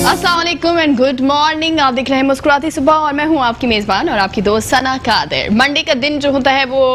अस्सलाम वालेकुम and good morning. आप देख रहे हैं मुस्कुराती सुबह और मैं हूं आपकी मेज़बान और आपकी दोस्त सना कादिर। मंडे का दिन जो होता है वो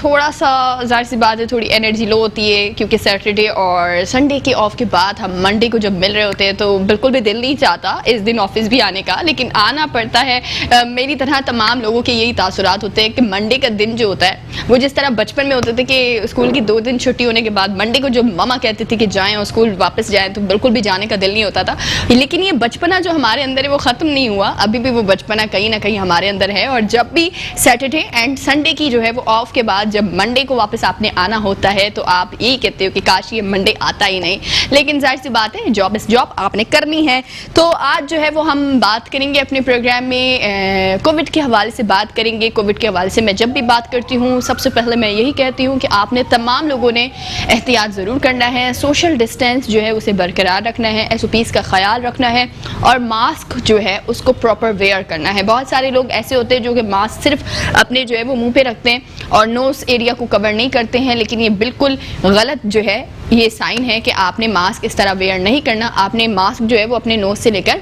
थोड़ा सा ज़ाहिर सी बात है थोड़ी एनर्जी लो होती है, क्योंकि सैटरडे और संडे के ऑफ के बाद हम मंडे को जब मिल रहे होते हैं तो बिल्कुल भी दिल नहीं चाहता इस दिन ऑफिस भी आने का, लेकिन आना पड़ता है। मेरी तरह तमाम लोगों के यही तासुरात होते हैं कि मंडे का दिन जो होता है वो जिस तरह बचपन में होते थे कि स्कूल की 2 दिन छुट्टी होने के बाद मंडे को जो मामा कहती थी कि जाएँ और स्कूल वापस जाएँ, तो बिल्कुल भी जाने का दिल नहीं होता था। लेकिन ये बचपना जो हमारे अंदर है वो ख़त्म नहीं हुआ, अभी भी वो बचपना कहीं ना कहीं हमारे अंदर है। और जब भी सैटरडे एंड संडे की जो है वो ऑफ के बाद जब मंडे को वापस आपने आना होता है तो आप यही कहते हो कि काश ये मंडे आता ही नहीं, लेकिन जाहिर सी बात है जॉब इस जॉब आपने करनी है। तो आज जो है वो हम बात करेंगे अपने प्रोग्राम में कोविड के हवाले से बात करेंगे। कोविड के हवाले से मैं जब भी बात करती हूँ सबसे पहले मैं यही कहती हूँ कि आपने तमाम लोगों ने एहतियात ज़रूर करना है, सोशल डिस्टेंस जो है उसे बरकरार रखना है, SOPs का ख्याल रखना है और मास्क जो है उसको प्रॉपर वेयर करना है। बहुत सारे लोग ऐसे होते हैं जो कि मास्क सिर्फ अपने जो है वो मुंह पे रखते हैं और नोज एरिया को कवर नहीं करते हैं, लेकिन ये बिल्कुल गलत जो है ये साइन है कि आपने मास्क इस तरह वेयर नहीं करना। आपने मास्क जो है वो अपने नोज से लेकर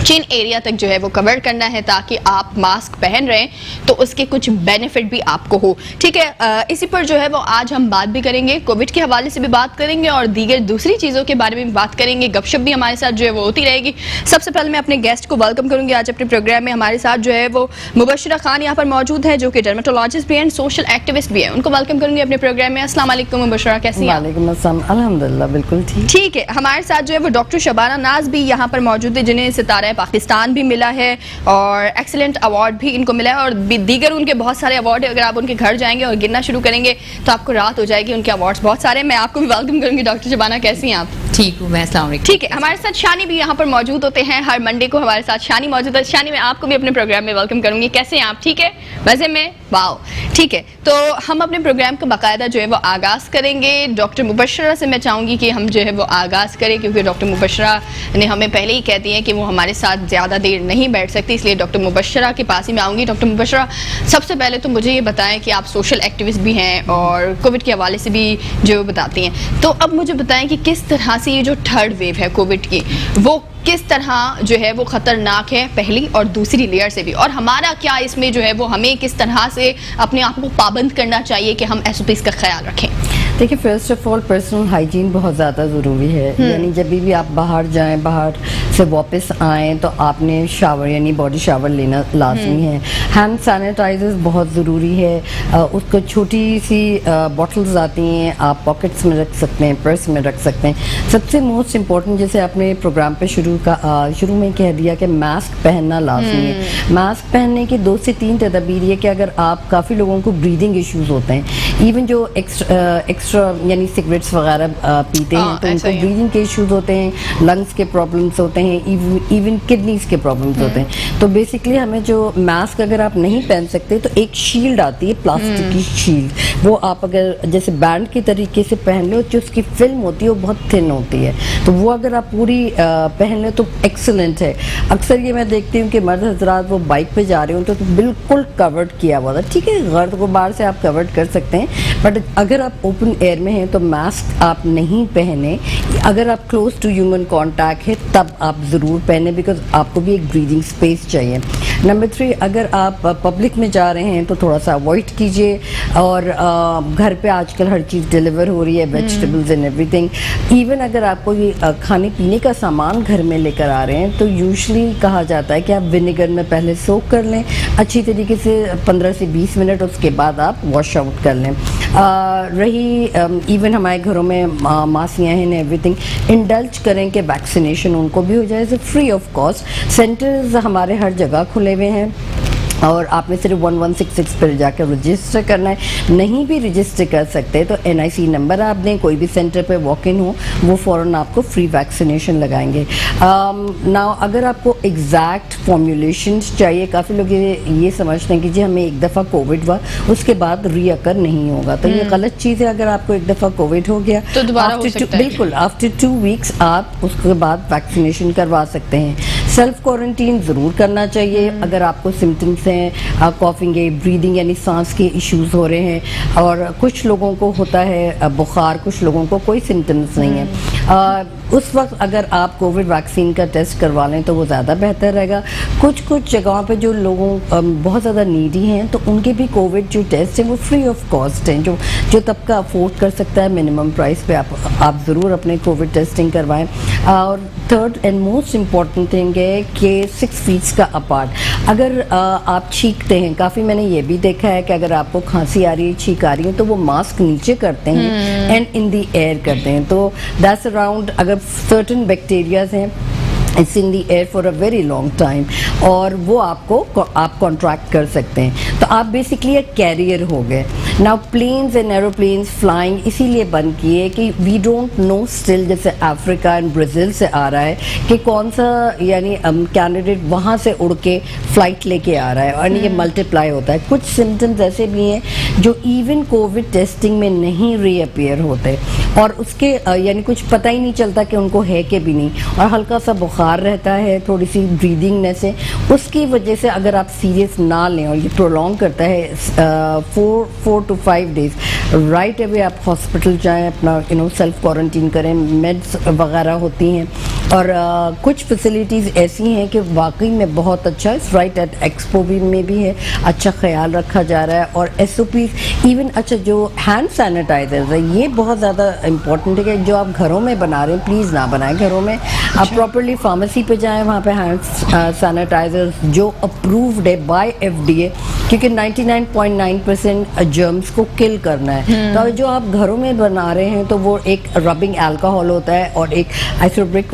चिन एरिया तक जो है वो कवर करना है, ताकि आप मास्क पहन रहे हैं तो उसके कुछ बेनिफिट भी आपको हो। ठीक है, इसी पर जो है वो आज हम बात भी करेंगे, कोविड के हवाले से भी बात करेंगे और दीगर दूसरी चीज़ों के बारे में भी बात करेंगे। गपशप भी हमारे साथ जो है वो होती रहेगी। सबसे पहले मैं अपने गेस्ट को वेलकम करूंगी। आज अपने प्रोग्राम में हमारे साथ जो है वो मुबशरा खान यहाँ पर मौजूद है, जो कि डर्मेटोलॉजिस्ट भी हैं, सोशल एक्टिविस्ट भी है। उनको वेलकम करूंगी अपने प्रोग्राम में। अस्सलाम वालेकुम मुबशरा, कैसी हैं? वालेकुम अस्सलाम, अल्हम्दुलिल्लाह बिल्कुल ठीक है। हमारे साथ जो है वो डॉक्टर शबाना नाज भी यहाँ पर मौजूद है, जिन्हें सितारा पाकिस्तान भी मिला है और एक्सीलेंट अवार्ड भी इनको मिला है और दीगर उनके बहुत सारे अवार्ड है। अगर आप उनके घर जाएंगे और गिनना शुरू करेंगे तो आपको रात हो जाएगी, उनके अवार्ड्स बहुत सारे। मैं आपको भी वेलकम करूंगी। डॉक्टर शबाना, कैसी हैं आप? ठीक हूँ मैं, अस्सलाम वालेकुम। ठीक है, हमारे साथ शानी भी यहाँ पर मौजूद होते हैं, हर मंडे को हमारे साथ शानी मौजूद है। शानी, मैं आपको भी अपने प्रोग्राम में वेलकम करूंगी। कैसे हैं आप? ठीक है, मजे में? वाओ, ठीक है। तो हम अपने प्रोग्राम का बाकायदा जो है वो आगाज़ करेंगे। डॉक्टर मुबशरा से मैं चाहूँगी कि हम जो है वो आगाज़ करें, क्योंकि डॉक्टर मुबशरा ने हमें पहले ही कह दिया है कि वो हमारे साथ ज़्यादा देर नहीं बैठ सकती, इसलिए डॉक्टर मुबशरा के पास ही मैं आऊँगी। डॉक्टर मुबशरा, सबसे पहले तो मुझे ये बताएं कि आप सोशल एक्टिविस्ट भी हैं और कोविड के हवाले से भी जो बताती हैं, तो अब मुझे बताएं कि किस तरह से ये जो थर्ड वेव है कोविड की वो किस तरह जो है वो ख़तरनाक है, पहली और दूसरी लेयर से भी, और हमारा क्या इसमें जो है वो हमें किस तरह से अपने आप को पाबंद करना चाहिए कि हम SOPs का ख्याल रखें। देखिए, first of all personal hygiene बहुत ज़्यादा ज़रूरी है। यानी जब भी आप बाहर जाएं, बाहर से वापस आएँ तो आपने शावर यानी बॉडी शावर लेना लाजमी है। हैंड सैनिटाइजर्स बहुत ज़रूरी है। उसको छोटी सी बॉटल्स आती हैं, आप पॉकेट्स में रख सकते हैं, पर्स में रख सकते हैं। सबसे मोस्ट इम्पॉर्टेंट, जैसे आपने प्रोग्राम पे शुरू में कह दिया कि मास्क पहनना लाजमी है। मास्क पहनने की 2 से 3 तदबीर ये कि अगर आप, काफ़ी लोगों को ब्रीदिंग इश्यूज़ होते हैं, इवन जो एक्स्ट्रा यानी सिगरेट्स वगैरह पीते हैं तो उनको ब्रीदिंग के इश्यूज होते हैं, लंग्स के प्रॉब्लम्स होते हैं, इवन किडनीज के प्रॉब्लम्स होते हैं। तो बेसिकली हमें जो मास्क अगर आप नहीं पहन सकते तो एक शील्ड आती है, प्लास्टिक की शील्ड, वो आप अगर जैसे बैंड के तरीके से पहन लो, जो उसकी फिल्म होती है वो बहुत थिन होती है, तो वो अगर आप पूरी पहन लो तो एक्सीलेंट है। अक्सर ये मैं देखती हूँ कि मर्द हजरात वो बाइक पे जा रहे होते तो बिल्कुल कवर्ड किया हुआ था। ठीक है, गर्द गुबार से आप कवर्ड कर सकते हैं, बट अगर आप ओपन एयर में हैं तो मास्क आप नहीं पहने। अगर आप क्लोज टू ह्यूमन कांटेक्ट है तब आप ज़रूर पहने, बिकॉज आपको भी एक ब्रीदिंग स्पेस चाहिए। नंबर 3, अगर आप पब्लिक में जा रहे हैं तो थोड़ा सा अवॉइड कीजिए। और घर पे आजकल हर चीज़ डिलीवर हो रही है, वेजिटेबल्स एंड एवरीथिंग। इवन अगर आपको ये खाने पीने का सामान घर में लेकर आ रहे हैं तो यूजुअली कहा जाता है कि आप विनेगर में पहले सोक कर लें अच्छी तरीके से 15 से 20 मिनट, उसके बाद आप वॉश आउट कर लें। रही इवन हमारे घरों में मासियाँ हैं, एवरीथिंग इंडल्ज करें कि वैक्सीनेशन उनको भी हो जाए, तो फ्री ऑफ कॉस्ट। सेंटर्स हमारे हर जगह खुले हुए हैं और आपने सिर्फ 1166 पर जाकर रजिस्टर करना है। नहीं भी रजिस्टर कर सकते तो NIC नंबर आप दें, कोई भी सेंटर पे वॉक इन हो, वो फ़ौरन आपको फ्री वैक्सीनेशन लगाएंगे। नाउ अगर आपको एग्जैक्ट फॉर्मुलेशंस चाहिए, काफ़ी लोग ये समझते हैं कि जी हमें एक दफ़ा कोविड हुआ उसके बाद रीअकर नहीं होगा, तो ये गलत चीज़ है। अगर आपको एक दफ़ा कोविड हो गया तो दोबारा हो सकता है। बिल्कुल, आफ्टर 2 वीक्स आप उसके बाद वैक्सीनेशन करवा सकते हैं। सेल्फ क्वारंटीन ज़रूर करना चाहिए अगर आपको सिम्टम्स हैं, कॉफिंग है, ब्रीदिंग यानी सांस के इश्यूज़ हो रहे हैं, और कुछ लोगों को होता है बुखार, कुछ लोगों को कोई सिम्टम्स नहीं है। اس وقت اگر آپ کووڈ ویکسین کا ٹیسٹ کروا لیں تو وہ زیادہ بہتر رہے گا. کچھ جگہوں پہ جو لوگوں بہت زیادہ نیڈی ہیں تو ان کے بھی کووڈ جو ٹیسٹ ہیں وہ فری آف کاسٹ ہیں. جو طبقہ افورڈ کر سکتا ہے منیمم پرائس پہ آپ ضرور اپنے کووڈ ٹیسٹنگ کروائیں. اور third and most important thing ہے کہ 6 فیٹ کا اپارٹ. اگر آپ چھینکتے ہیں, کافی میں نے یہ بھی دیکھا ہے کہ اگر آپ کو کھانسی آ رہی ہے, چھینک آ رہی ہے, تو وہ ماسک نیچے کرتے ہیں اینڈ ان دی ایئر کرتے ہیں. تو دیٹس اراؤنڈ, اگر سرٹن بیکٹیریاز ہیں it's in the air for a very long time, اور وہ آپ کانٹریکٹ کر سکتے ہیں. تو آپ بیسکلی ایک کیریئر ہو گئے. ناؤ پلینز اینڈ ایروپلینز فلائنگ اسی لیے بند کیے کہ وی ڈونٹ نو اسٹل, جیسے افریقہ اینڈ برازیل سے آ رہا ہے کہ کون سا یعنی کینڈیڈیٹ وہاں سے اڑ کے فلائٹ لے کے آ رہا ہے, اور یہ ملٹیپلائی ہوتا ہے. کچھ سمٹمز ایسے بھی ہیں جو ایون کووڈ ٹیسٹنگ میں نہیں ری اپیئر ہوتے, اور اس کے یعنی کچھ پتہ ہی نہیں چلتا کہ ان کو ہے کہ بھی نہیں, اور ہلکا سا بخار رہتا ہے, تھوڑی سی بریدنگنیس ہے. اس کی وجہ سے اگر آپ سیریس نہ لیں اور یہ پرولونگ کرتا ہے 4 to 5 days, رائٹ اوے آپ ہاسپٹل جائیں, اپنا سیلف کوارنٹین کریں. میڈس وغیرہ ہوتی ہیں, اور کچھ فیسلٹیز ایسی ہیں کہ واقعی میں بہت اچھا ہے. رائٹ ایٹ ایکسپو میں بھی ہے, اچھا خیال رکھا جا رہا ہے. اور SOPs ایون اچھا جو ہینڈ سینیٹائزر ہے یہ بہت زیادہ امپورٹنٹ ہے کہ جو آپ گھروں میں بنا رہے ہیں پلیز نہ بنائیں گھروں میں. آپ پراپرلی فارمیسی پہ جائیں, وہاں پہ ہینڈ سینیٹائزر جو اپرووڈ ہے بائی FDA, کیونکہ 99.9% جرمز کو کل کرنا ہے. تو جو آپ گھروں میں بنا رہے ہیں تو وہ ایک ربنگ الکوہول ہوتا ہے اور ایک آئسوبرک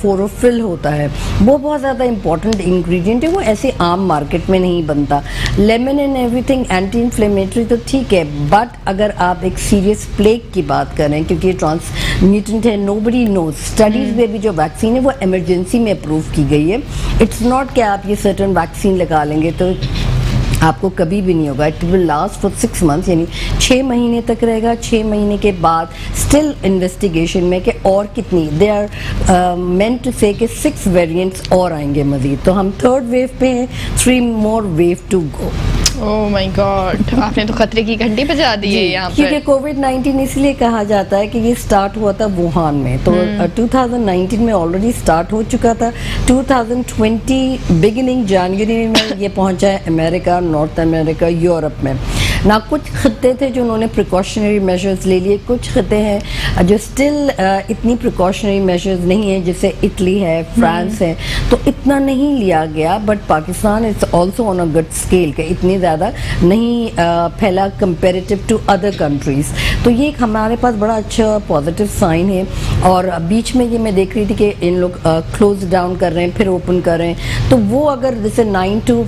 فوروفل ہوتا ہے, وہ بہت زیادہ امپورٹنٹ انگریڈینٹ ہے. وہ ایسے عام مارکیٹ میں نہیں بنتا. Lemon and everything anti inflammatory تو ٹھیک ہے, بٹ اگر آپ ایک سیریس پلیگ کی بات کریں, کیونکہ یہ ٹرانسمیٹنٹ ہے, نو بڈی نوز. اسٹڈیز میں بھی جو ویکسین ہے وہ ایمرجنسی میں اپروو کی گئی ہے. اٹس ناٹ کہ آپ یہ سرٹن ویکسین لگا لیں گے تو آپ کو کبھی بھی نہیں ہوگا. It will last for 6 months, یعنی 6 مہینے تک رہے گا. 6 مہینے کے بعد اسٹل انویسٹیگیشن میں کہ اور کتنی, دے آر مینٹ ٹو سے کہ 6 ویریئنٹس اور آئیں گے مزید. تو ہم 3rd ویو پہ ہیں, 3 more wave to go. Oh my God, آپ نے تو خطرے کی گھنٹی بجا دی ہے یہاں پر. کیونکہ کووڈ-19 اس لیے کہا جاتا ہے کہ یہ سٹارٹ ہوا تھا ووہان میں, تو 2019 میں آلریڈی سٹارٹ ہو چکا تھا. 2020 بگننگ جنوری میں یہ پہنچا ہے امریکہ, نارتھ امریکہ, یورپ میں. نہ کچھ خطے تھے جو انہوں نے پریکاشنری میجرز لے لیے, کچھ خطے ہیں جو اسٹل اتنی پریکاشنری میجرز نہیں ہیں, جیسے اٹلی ہے, فرانس ہے, تو اتنا نہیں لیا گیا. But Pakistan is also on a good scale کہ اتنی زیادہ نہیں پھیلا کمپیریٹیو ٹو ادر کنٹریز. تو یہ ایک ہمارے پاس بڑا اچھا پازیٹیو سائن ہے. اور بیچ میں یہ میں دیکھ رہی تھی کہ ان لوگ کلوز ڈاؤن کر رہے ہیں پھر اوپن کر رہے ہیں, تو وہ اگر جیسے 9 to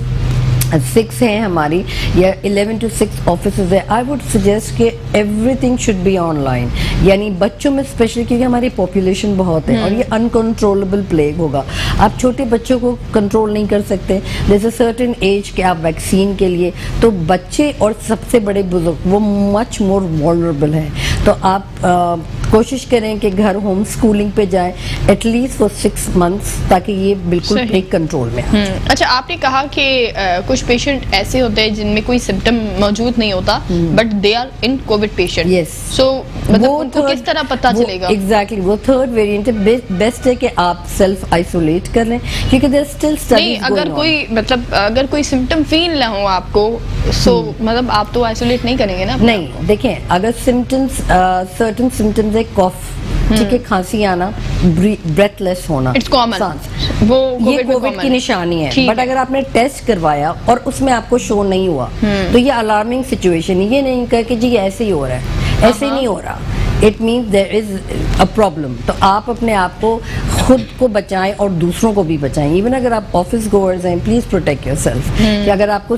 6 ہیں ہماری یا 11 to 6 آفیسز ہے, آئی ووڈ سجیسٹ کہ everything should be online. یعنی بچوں میں اسپیشلی, کیونکہ ہماری پاپولیشن بہت ہے اور یہ انکنٹرولبل پلیگ ہوگا. آپ چھوٹے بچوں کو کنٹرول نہیں کر سکتے. دیر اے سرٹن ایج کہ آپ ویکسین کے لیے, تو بچے اور سب سے بڑے بزرگ وہ مچ مور وولنریبل ہیں. تو آپ کوشش کریں کہ گھر ہوم اسکولنگ پہ جائیں ایٹ لیسٹ فار 6 months, تاکہ یہ بالکل ایک کنٹرول میں. اچھا, آپ نے کہا کہ کچھ پیشنٹ ایسے ہوتے ہیں جن میں کوئی سمٹم موجود نہیں ہوتا but they are in Covid patient. Yes, so مطلب ان کو کس طرح پتہ چلے گا؟ ایگزیکٹلی, وہ 3rd ویریئنٹ ہے. بیسٹ ہے کہ آپ سیلف آئسولیٹ کر لیں, کیونکہ دیر اسٹل اسٹڈیز. اگر کوئی مطلب اگر کوئی سمٹم فیل نہ ہو آپ کو, سو مطلب آپ تو آئسولیٹ نہیں کریں گے نا. نہیں, دیکھیں اگر سمٹمس سرٹن سمٹمز ہے, کاف, ٹھیک ہے, کھانسی آنا, بریتھ لیس ہونا, یہ کووڈ کی نشانی ہے. بٹ اگر آپ نے ٹیسٹ کروایا اور اس میں آپ کو شو نہیں ہوا تو یہ الارمنگ سچویشن. یہ نہیں کہا کہ جی ایسے ہی ہو رہا ہے, ایسے نہیں ہو رہا, it means there is a problem. تو آپ اپنے آپ کو خود کو بچائیں اور دوسروں کو بھی بچائیں. ایون اگر آپ آفس گوئرز ہیں, پلیز پروٹیکٹ یور سیلف. کہ اگر آپ کو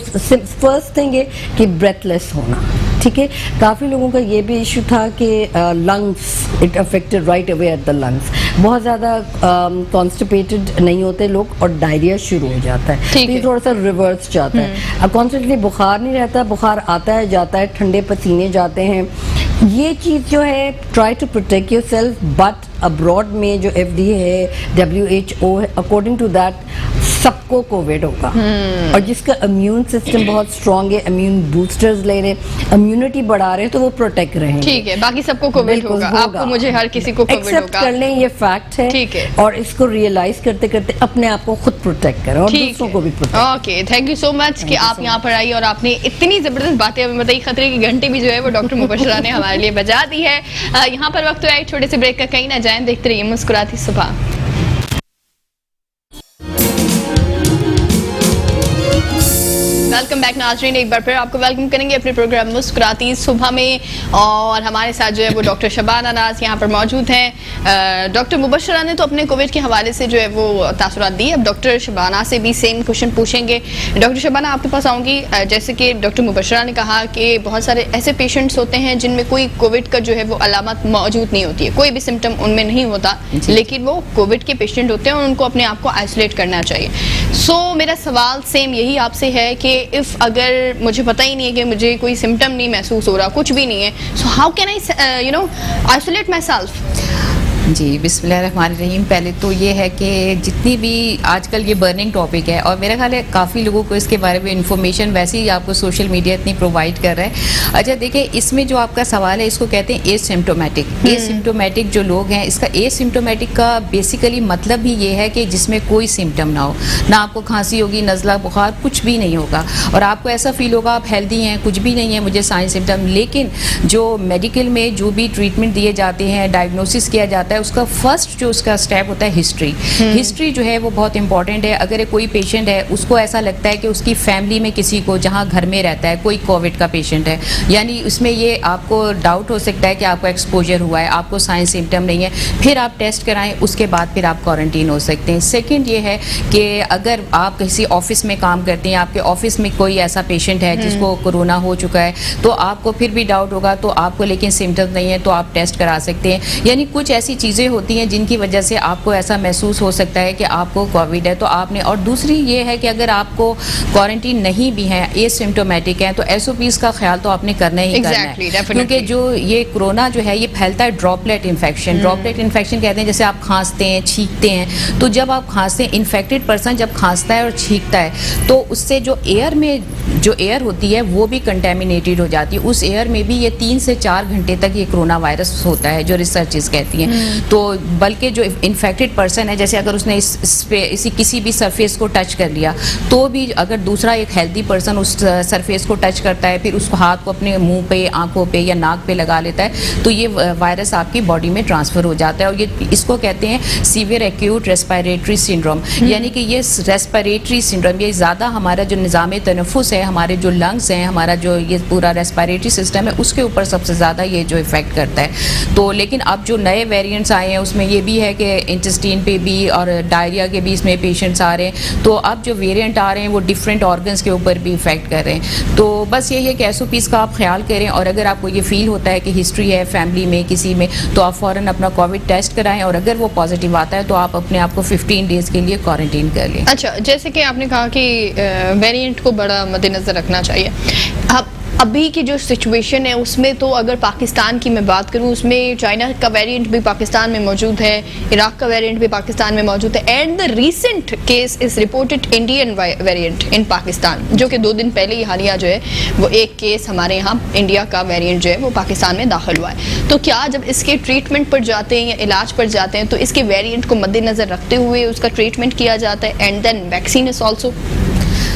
فرسٹ تھنگ ہے کہ بریتھ لیس ہونا, ٹھیک ہے. کافی لوگوں کا یہ بھی ایشو تھا کہ lungs, it affected right away at the lungs. بہت زیادہ کانسٹیپیٹڈ نہیں ہوتے لوگ اور ڈائریا شروع ہو جاتا ہے, تو یہ تھوڑا سا ریورس جاتا ہے. کانسٹنٹلی بخار نہیں رہتا, بخار آتا ہے جاتا ہے, ٹھنڈے پسینے جاتے ہیں. یہ چیز جو ہے, try to protect yourself. But abroad میں جو FDA ہے, WHO ہے, اکارڈنگ ٹو دیٹ सबको कोविड होगा और जिसका इम्यून सिस्टम बहुत स्ट्रांग है, इम्यून बूस्टर्स ले रहे, इम्यूनिटी बढ़ा रहे, तो वो प्रोटेक्ट रहेंगे। ठीक है, बाकी सबको कोविड बिल्कुल होगा, आपको मुझे हर किसी को कोविड एक्सेप्ट होगा। कर लें, ये फैक्ट है। ठीक है। और इसको रियलाइज करते करते अपने आप को खुद प्रोटेक्ट करें और दूसरों को भी protect. Okay, thank you so much कि आप यहाँ पर आई और आपने इतनी जबरदस्त बातें हमें बताई। खतरे की घंटी भी जो है वो डॉक्टर मुबशरा ने हमारे लिए बजा दी है। यहाँ पर वक्त है छोटे से ब्रेक का, कहीं ना जाएं, देखते रहिए मुस्कुराती सुबह। वेलकम बैक नाज़रीन, एक बार फिर आपको वेलकम करेंगे अपने प्रोग्राम मुस्कुराती सुबह में। और हमारे साथ जो है वो डॉक्टर शबाना नाज यहाँ पर मौजूद हैं। डॉक्टर मुबशरा ने तो अपने कोविड के हवाले से जो है वो तासुरात दी। अब डॉक्टर शबाना से भी सेम क्वेश्चन पूछेंगे। डॉक्टर शबाना, आपके पास आऊँगी। जैसे कि डॉक्टर मुबशरा ने कहा कि बहुत सारे ऐसे पेशेंट्स होते हैं जिनमें कोई कोविड का जो है वो अलामत मौजूद नहीं होती है, कोई भी सिम्टम उनमें नहीं होता, लेकिन वो कोविड के पेशेंट होते हैं और उनको अपने आप को आइसोलेट करना चाहिए। सो मेरा सवाल सेम यही आपसे है कि इफ अगर मुझे पता ही नहीं है कि मुझे कोई सिम्टम नहीं महसूस हो रहा, कुछ भी नहीं है, so how can I isolate my self? जी, बिस्मिल्लाहिर्रहमानिर्रहीम। पहले तो ये है कि जितनी भी आजकल ये बर्निंग टॉपिक है और मेरा ख्याल है काफ़ी लोगों को इसके बारे में इंफॉर्मेशन वैसे ही आपको सोशल मीडिया इतनी प्रोवाइड कर रहा है। अच्छा देखिए, इसमें जो आपका सवाल है इसको कहते हैं एसिम्प्टोमेटिक। एसिम्प्टोमेटिक जो लोग हैं, इसका एसिम्प्टोमेटिक का बेसिकली मतलब ही ये है कि जिसमें कोई सिम्टम ना हो, ना आपको खांसी होगी, नज़ला, बुखार, कुछ भी नहीं होगा और आपको ऐसा फील होगा आप हेल्दी हैं, कुछ भी नहीं है मुझे साइन सिम्टम। लेकिन जो मेडिकल में जो भी ट्रीटमेंट दिए जाते हैं, डायग्नोसिस किया जाता है, उसका फर्स्ट जो उसका स्टेप होता है हिस्ट्री। हिस्ट्री जो है वो बहुत इंपॉर्टेंट है। अगर कोई पेशेंट है, उसको ऐसा लगता है कि उसकी फैमिली में किसी को, जहाँ घर में रहता है, कोई कोविड का पेशेंट है, यानी उसमें ये आपको डाउट हो सकता है कि आपको एक्सपोजर हुआ है, आपको साइन सिम्टम नहीं है, फिर आप टेस्ट कराएं, उसके बाद फिर आप क्वारंटीन हो सकते हैं। सेकेंड ये है कि अगर आप किसी ऑफिस में काम करते हैं, आपके ऑफिस में कोई ऐसा पेशेंट है जिसको कोरोना हो चुका है, तो आपको फिर भी डाउट होगा, तो आपको लेकिन सिम्टम नहीं है तो आप टेस्ट करा सकते हैं। यानी कुछ ऐसी चीज़ें होती हैं जिनकी वजह से आपको ऐसा महसूस हो सकता है कि आपको कोविड है, तो आपने। और दूसरी ये है कि अगर आपको क्वारंटीन नहीं भी है, एसिम्प्टोमेटिक है, तो एसओपीज का ख्याल तो आपने करना ही करना है, क्योंकि जो ये कोरोना जो है ये फैलता है ड्रॉपलेट इन्फेक्शन। ड्रॉपलेट इन्फेक्शन कहते हैं जैसे आप खांसते हैं, छींकते हैं, तो जब आप खांसते हैं, इन्फेक्टेड पर्सन जब खांसता है और छींकता है, तो उससे जो एयर में जो एयर होती है वो भी कंटेमिनेटेड हो जाती है। उस एयर में भी ये 3 से 4 घंटे तक ये कोरोना वायरस होता है, जो रिसर्चेस कहती हैं। तो बल्कि जो इन्फेक्टेड पर्सन है, जैसे अगर उसने इसी किसी भी सरफेस को टच कर लिया, तो भी अगर दूसरा एक हेल्दी पर्सन उस सरफेस को टच करता है, फिर उसको हाथ को अपने मुंह पे, आंखों पे या नाक पे लगा लेता है, तो ये वायरस आपकी बॉडी में ट्रांसफ़र हो जाता है। और ये इसको कहते हैं सीवियर एक्यूट रेस्पिरेटरी सिंड्रोम। यानी कि ये रेस्पिरेटरी सिंड्रोम, ये ज़्यादा हमारा जो निज़ाम तनफ़ुस है, हमारे जो लंग्स हैं, हमारा जो ये पूरा रेस्पिरेटरी सिस्टम है, उसके ऊपर सबसे ज़्यादा ये जो इफ़ेक्ट करता है। तो लेकिन अब जो नए वेरिएंट्स आए हैं उसमें ये भी है कि इंटेस्टाइन पे भी और डायरिया के भी इसमें पेशेंट्स आ रहे हैं। तो अब जो वेरिएंट आ रहे हैं वो डिफरेंट ऑर्गन्स के ऊपर भी इफेक्ट कर रहे हैं। तो बस यही है कि एसओपीज़ का आप ख्याल करें, और अगर आपको ये फील होता है कि हिस्ट्री है फैमिली में किसी में, तो आप फ़ौरन अपना कोविड टेस्ट कराएं, और अगर वो पॉजिटिव आता है तो आप अपने आप को 15 डेज़ के लिए क्वारंटीन कर लें। अच्छा, जैसे कि आपने कहा कि वेरिएंट को बड़ा मद्देनज़र रखना चाहिए। अब अभी की जो सिचुएशन है उसमें तो अगर पाकिस्तान की मैं बात करूं, उसमें चाइना का वेरिएंट भी पाकिस्तान में मौजूद है, इराक का वेरिएंट भी पाकिस्तान में मौजूद है, and the recent case is reported Indian variant in Pakistan, जो कि 2 दिन पहले ही हालिया जो है वो एक केस हमारे यहाँ इंडिया का वेरिएंट जो है वो पाकिस्तान में दाखिल हुआ है। तो क्या जब इसके ट्रीटमेंट पर जाते हैं या इलाज पर जाते हैं तो इसके वेरिएंट को मद्देनज़र रखते हुए उसका ट्रीटमेंट किया जाता है, and then vaccine is also?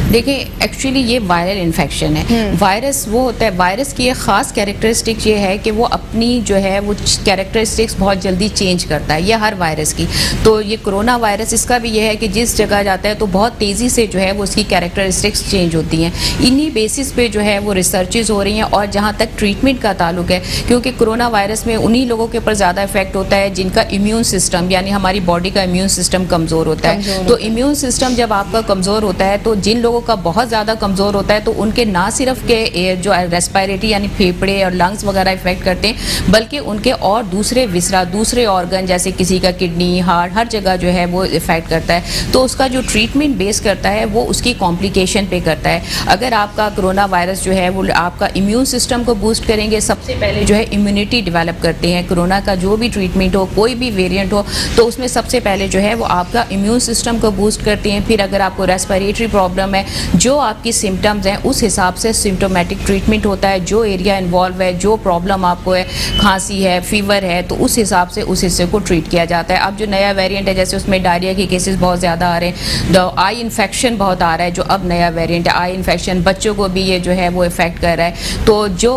देखिए, एक्चुअली ये वायरल इन्फेक्शन है। वायरस वो होता है, वायरस की एक ख़ास कैरेक्टरिस्टिक ये है कि वो अपनी जो है वो कैरेक्टरिस्टिक्स बहुत जल्दी चेंज करता है, ये हर वायरस की। तो ये कोरोना वायरस इसका भी ये है कि जिस जगह जाता है तो बहुत तेज़ी से जो है वो उसकी कैरेक्टरिस्टिक्स चेंज होती हैं। इन्हीं बेसिस पे जो है वो रिसर्चेज हो रही हैं। और जहाँ तक ट्रीटमेंट का ताल्लुक है, क्योंकि कोरोना वायरस में उन्हीं लोगों के ऊपर ज़्यादा इफेक्ट होता है जिनका इम्यून सिस्टम, यानी हमारी बॉडी का इम्यून सिस्टम कमज़ोर होता है। तो इम्यून सिस्टम जब आपका कमज़ोर होता है, तो जिन लोगों لوگوں کا بہت زیادہ کمزور ہوتا ہے تو ان کے نہ صرف کے جو ریسپائریٹری یعنی پھیپھڑے اور لنگس وغیرہ افیکٹ کرتے ہیں بلکہ ان کے اور دوسرے وسرا دوسرے آرگن جیسے کسی کا کڈنی ہارٹ ہر جگہ جو ہے وہ افیکٹ کرتا ہے. تو اس کا جو ٹریٹمنٹ بیس کرتا ہے وہ اس کی کمپلیکیشن پہ کرتا ہے. اگر آپ کا کرونا وائرس جو ہے وہ آپ کا امیون سسٹم کو بوسٹ کریں گے, سب سے پہلے جو ہے امیونٹی ڈیولپ کرتے ہیں. کرونا کا جو بھی ٹریٹمنٹ ہو کوئی بھی ویریئنٹ ہو تو اس میں سب سے پہلے جو ہے وہ آپ کا امیون سسٹم کو بوسٹ کرتے ہیں. پھر اگر آپ کو ریسپیریٹری پرابلم ہے جو آپ کی سمٹمز ہیں اس حساب سے سمٹومیٹک ٹریٹمنٹ ہوتا ہے. جو ایریا انوالو ہے جو پرابلم آپ کو ہے کھانسی ہے فیور ہے تو اس حساب سے اس حصے کو ٹریٹ کیا جاتا ہے. اب جو نیا ویریئنٹ ہے جیسے اس میں ڈائریا کے کیسز بہت زیادہ آ رہے ہیں, آئی انفیکشن بہت آ رہا ہے جو اب نیا ویریئنٹ ہے. آئی انفیکشن بچوں کو بھی یہ جو ہے وہ افیکٹ کر رہا ہے. تو جو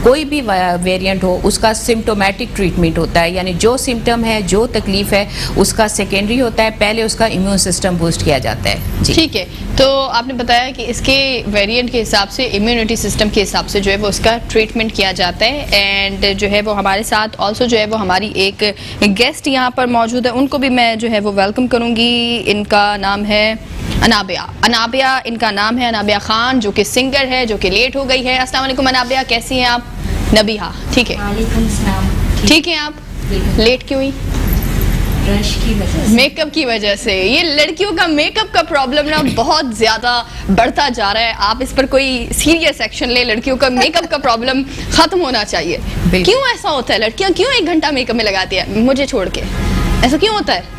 کوئی بھی ویریئنٹ ہو اس کا سمٹومیٹک ٹریٹمنٹ ہوتا ہے, یعنی جو سمٹم ہے جو تکلیف ہے اس کا سیکنڈری ہوتا ہے, پہلے اس کا امیون سسٹم بوسٹ کیا جاتا ہے. جی ٹھیک ہے, تو آپ نے بتایا کہ اس کے ویریئنٹ کے حساب سے امیونٹی سسٹم کے حساب سے جو ہے وہ اس کا ٹریٹمنٹ کیا جاتا ہے. اینڈ جو ہے وہ ہمارے ساتھ آلسو جو ہے وہ ہماری ایک گیسٹ یہاں پر موجود ہے, ان کو بھی میں جو ہے وہ ویلکم کروں گی. ان کا نام ہے انابیہ ان کا نام ہے, انابیہ خان, جو کہ سنگر ہے, جو کہ لیٹ ہو گئی ہے. السلام علیکم انابیہ, کیسی ہیں آپ؟ نبیہا, ٹھیک ہے, وعلیکم السلام. ٹھیک ہے. آپ لیٹ کیوں ہوئی؟ رش کی وجہ سے. میک اپ کی وجہ سے. یہ لڑکیوں کا میک اپ کا پرابلم نا بہت زیادہ بڑھتا جا رہا ہے. آپ اس پر کوئی سیریس ایکشن لیں, لڑکیوں کا میک اپ کا پرابلم ختم ہونا چاہیے. کیوں ایسا ہوتا ہے؟ لڑکیاں کیوں 1 گھنٹہ میک اپ میں لگاتی ہیں مجھے چھوڑ کے؟ ایسا کیوں ہوتا ہے؟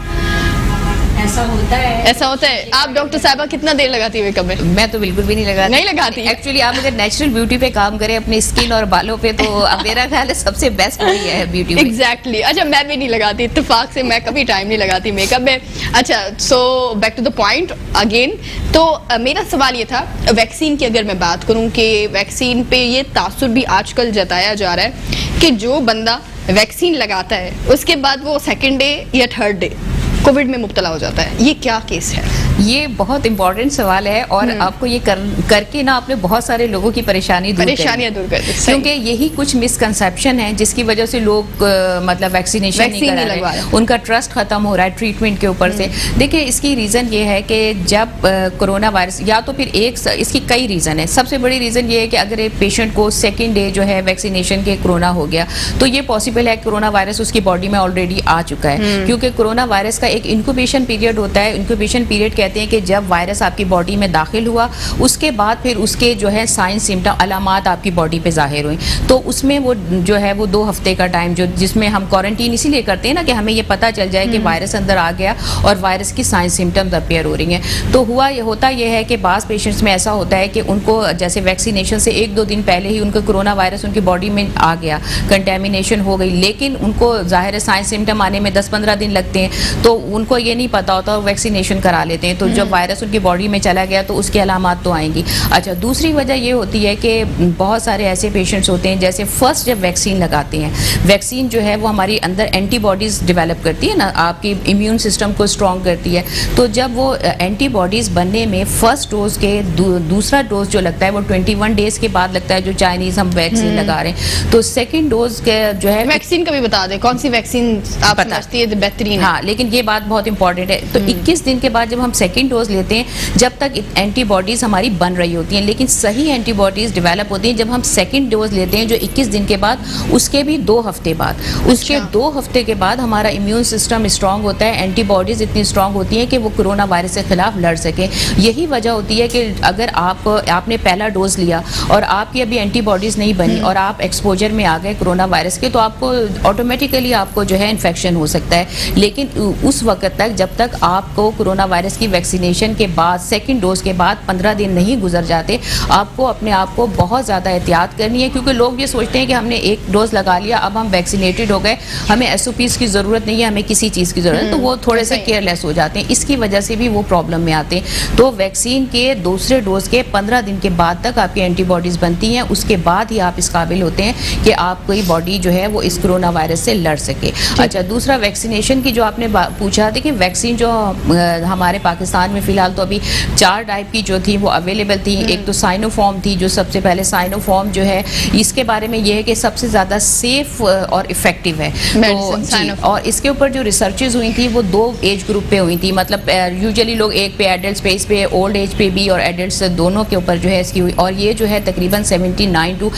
ایسا ہوتا ہے. آپ ڈاکٹر صاحبہ کتنا دیر لگاتی ہے میک اپ میں؟ میں تو بالکل بھی نہیں لگاتی. ایکچولی آپ اگر نیچرل بیوٹی پہ کام کریں اپنی اسکن اور بالوں پہ تو میرا خیال ہے سب سے بیسٹ وہی ہے بیوٹی. ایگزیکٹلی. اچھا, میں بھی نہیں لگاتی, اتفاق سے میں کبھی ٹائم نہیں لگاتی میک اپ میں. اچھا, so back to the point again. تو میرا سوال یہ تھا, ویکسین کی اگر میں بات کروں کہ ویکسین پہ یہ تاثر بھی آج کل جتایا جا رہا ہے کہ جو بندہ ویکسین لگاتا ہے اس کے بعد وہ 2nd ڈے یا 3rd ڈے کووڈ میں مبتلا ہو جاتا ہے. یہ کیا کیس ہے؟ یہ بہت امپورٹنٹ سوال ہے اور آپ کو یہ کر کے نا آپ نے بہت سارے لوگوں کی پریشانیاں دور کر دی, کیونکہ یہی کچھ مسکنسیپشن ہے جس کی وجہ سے لوگ مطلب ویکسینیشن نہیں کرا رہے, ان کا ٹرسٹ ختم ہو رہا ہے ٹریٹمنٹ کے اوپر سے. دیکھیں اس کی ریزن یہ ہے کہ جب کرونا وائرس یا تو پھر اس کی کئی ریزن ہے. سب سے بڑی ریزن یہ ہے کہ اگر ایک پیشنٹ کو 2nd ڈے جو ہے ویکسینیشن کے کرونا ہو گیا تو یہ پاسبل ہے کرونا وائرس اس کی باڈی میں آلریڈی آ چکا ہے, کیونکہ کرونا وائرس کا ایک انکوبیشن پیریڈ ہوتا ہے. انکوبیشن پیریڈ کہتے ہیں کہ جب وائرس آپ کی باڈی میں داخل ہوا اس کے بعد پھر اس کے جو ہے سائنس سمٹم علامات آپ کی باڈی پہ ظاہر ہوئیں, تو اس میں وہ جو ہے وہ 2 ہفتے کا ٹائم جس میں ہم کوارنٹین اسی لیے کرتے ہیں نا کہ ہمیں یہ پتہ چل جائے کہ وائرس اندر آ گیا اور وائرس کی سائنس سمٹمز اپیئر ہو رہی ہیں. تو ہوتا یہ ہے کہ بعض پیشنٹس میں ایسا ہوتا ہے کہ ان کو جیسے ویکسینیشن سے 1-2 دن پہلے ہی ان کو کرونا وائرس ان کی باڈی میں آ گیا, کنٹامینیشن ہو گئی, لیکن ان کو ظاہر سائنس سمٹم آنے میں 10-15 دن لگتے ہیں تو ان کو یہ نہیں پتا ہوتا اور ویکسینیشن کرا لیتے ہیں. تو جب وائرس ان کی باڈی میں چلا گیا تو اس کی علامات تو آئیں گی. اچھا, دوسری وجہ یہ ہوتی ہے کہ بہت سارے ایسے پیشنٹس ہوتے ہیں جیسے فرسٹ جب ویکسین لگاتے ہیں, ویکسین جو ہے وہ ہماری اندر اینٹی باڈیز ڈیولپ کرتی ہے نا, آپ کی امیون سسٹم کو اسٹرانگ کرتی ہے. تو جب وہ اینٹی باڈیز بننے میں فرسٹ ڈوز کے دوسرا ڈوز جو لگتا ہے وہ 21 ڈیز کے بعد لگتا ہے, جو چائنیز ہم ویکسین لگا رہے ہیں. تو 2nd ڈوز کے جو ہے ویکسین کا بھی بتا دیں کون سی ویکسین آپ سمجھتی ہے بہترین ہے. ہاں, لیکن یہ بات بہت امپورٹنٹ ہے. تو 21 دن کے بعد جب ہم 2nd ڈوز لیتے ہیں جب تک اینٹی باڈیز ہماری بن رہی ہوتی ہیں, لیکن صحیح اینٹی باڈیز ڈیولپ ہوتی ہیں جب ہم 2nd ڈوز لیتے ہیں جو 21 دن کے بعد, اس کے بھی 2 ہفتے بعد. اس کے 2 ہفتے کے بعد ہمارا امیون سسٹم اسٹرانگ ہوتا ہے, اینٹی باڈیز اتنی اسٹرانگ ہوتی ہیں کہ وہ کرونا وائرس کے خلاف لڑ سکیں. یہی وجہ ہوتی ہے کہ اگر آپ نے پہلا ڈوز لیا اور آپ کی ابھی اینٹی باڈیز نہیں بنی اور آپ ایکسپوجر میں آ گئے کرونا وائرس کے, تو آپ کو آٹومیٹیکلی آپ کو جو ہے انفیکشن ہو سکتا ہے. لیکن اس وقت تک جب تک آپ کو کرونا وائرس کی ویکسینیشن کے بعد 2nd ڈوز کے بعد 15 دن نہیں گزر جاتے, آپ کو اپنے آپ کو بہت زیادہ احتیاط کرنی ہے. کیونکہ لوگ یہ سوچتے ہیں کہ ہم نے 1 ڈوز لگا لیا اب ہم ویکسینیٹڈ ہو گئے, ہمیں SOPs کی ضرورت نہیں ہے, ہمیں کسی چیز کی ضرورت ہے, تو وہ تھوڑے سے کیئر لیس ہو جاتے ہیں. اس کی وجہ سے بھی وہ پرابلم میں آتے ہیں. تو ویکسین کے دوسرے ڈوز کے 15 دن کے بعد تک آپ کی اینٹی باڈیز بنتی ہیں, اس کے بعد ہی آپ اس قابل ہوتے ہیں کہ آپ کی باڈی جو ہے وہ اس کرونا وائرس سے لڑ سکے. اچھا, دوسرا ویکسینیشن کی جو آپ نے پوچھا تھا کہ ویکسین جو ہمارے پاکستان पाकिस्तान में फ़िलहाल तो अभी 4 टाइप की जो थी वो अवेलेबल थी. एक तो साइनोफॉर्म थी जो सबसे पहले. साइनोफॉर्म जो है इसके बारे में ये है कि सबसे ज़्यादा सेफ और इफ़ेक्टिव है. तो और इसके ऊपर जो रिसर्चेज हुई थी वो 2 एज ग्रुप पे हुई थी. मतलब यूजुअली लोग एक पे एडल्ट स्पेस पे, ओल्ड एज पे भी, और एडल्ट्स दोनों के ऊपर जो है इसकी हुई. और ये जो है तकरीबन 79 टू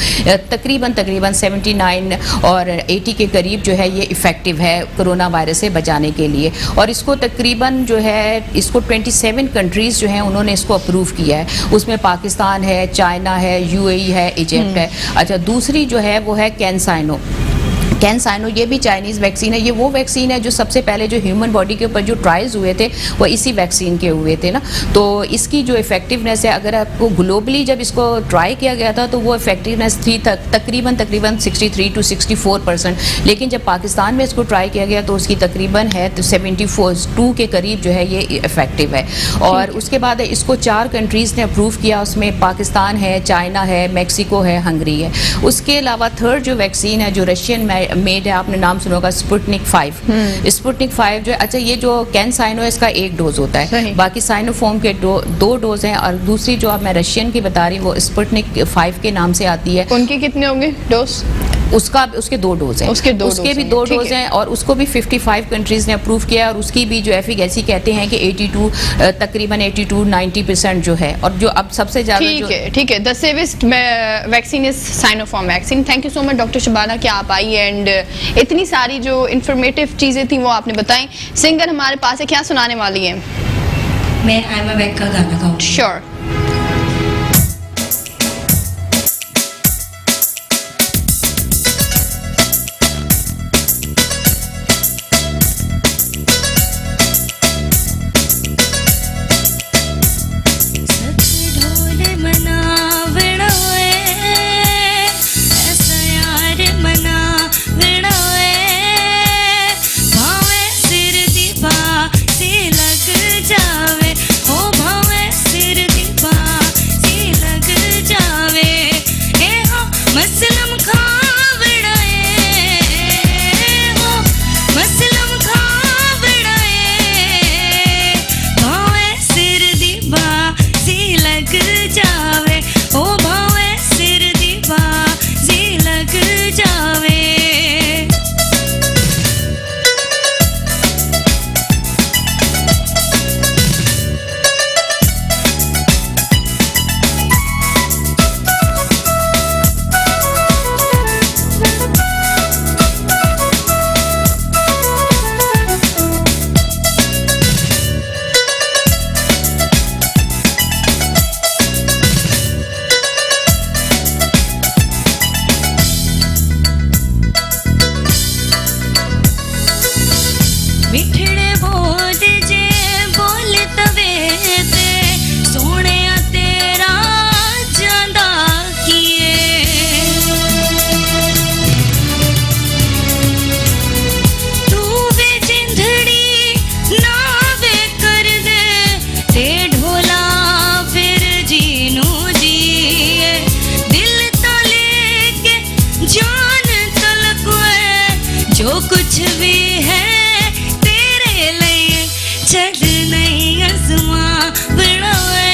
तकरीबन 79 और 80 के करीब जो है ये इफ़ेक्टिव है कोरोना वायरस से बचाने के लिए. और इसको तकरीबन जो है इसको 27 कंट्रीज़ जो हैं उन्होंने इसको अप्रूव किया है. उसमें पाकिस्तान है, चाइना है, UAE है, इजिप्ट है. अच्छा, दूसरी जो है वो है कैनसाइनो. ये भी चाइनीज़ वैक्सीन है. ये वो वैक्सीन है जो सबसे पहले जो ह्यूमन बॉडी के ऊपर जो ट्रायल्स हुए थे वो इसी वैक्सीन के हुए थे ना. तो इसकी जो इफ़ेक्टिवनेस है, अगर आपको ग्लोबली जब इसको ट्राई किया गया था तो वो इफ़ेक्टिवनेस थी तकरीबन 63 to 64%. लेकिन जब पाकिस्तान में इसको ट्राई किया गया तो उसकी तकरीबन है तो 74 के करीब जो है ये इफ़ेक्टिव है. और उसके बाद इसको 4 कंट्रीज़ ने अप्रूव किया. उसमें पाकिस्तान है, चाइना है, मैक्सिको है, हंगरी है. उसके अलावा थर्ड जो वैक्सीन है जो रशियन मेड है, आपने नाम सुना होगा, स्पुतनिक 5. स्पुतनिक 5 जो है, अच्छा ये जो कैनसाइनो है इसका 1 डोज होता है. बाकी साइनोफॉर्म के 2 डोज हैं. और दूसरी जो अब मैं रशियन की बता रही हूँ वो स्पुतनिक 5 के नाम से आती है. उनके कितने होंगे डोज? उसके 2 डोज हैं. उसके भी 2 डोज हैं. और उसको भी 55 कंट्रीज़ ने अप्रूव किया. और उसकी भी जो एफिकेसी कहते हैं कि 82 तकरीबन 82-90% जो है. और जो अब सबसे ज़्यादा ठीक है the safest vaccine is Sinopharm vaccine. Thank you so much doctor Shabana कि आप आई एंड इतनी सारी जो इन्फॉर्मेटिव चीज़ें थी वो आपने बताई. सिंगर हमारे पास है, क्या सुनाने वाली है? मैं आई एम अ बैक का गाना गाऊंगी. श्योर. जो कुछ भी है तेरे लिए चढ़ नहीं आसमां बढ़ाए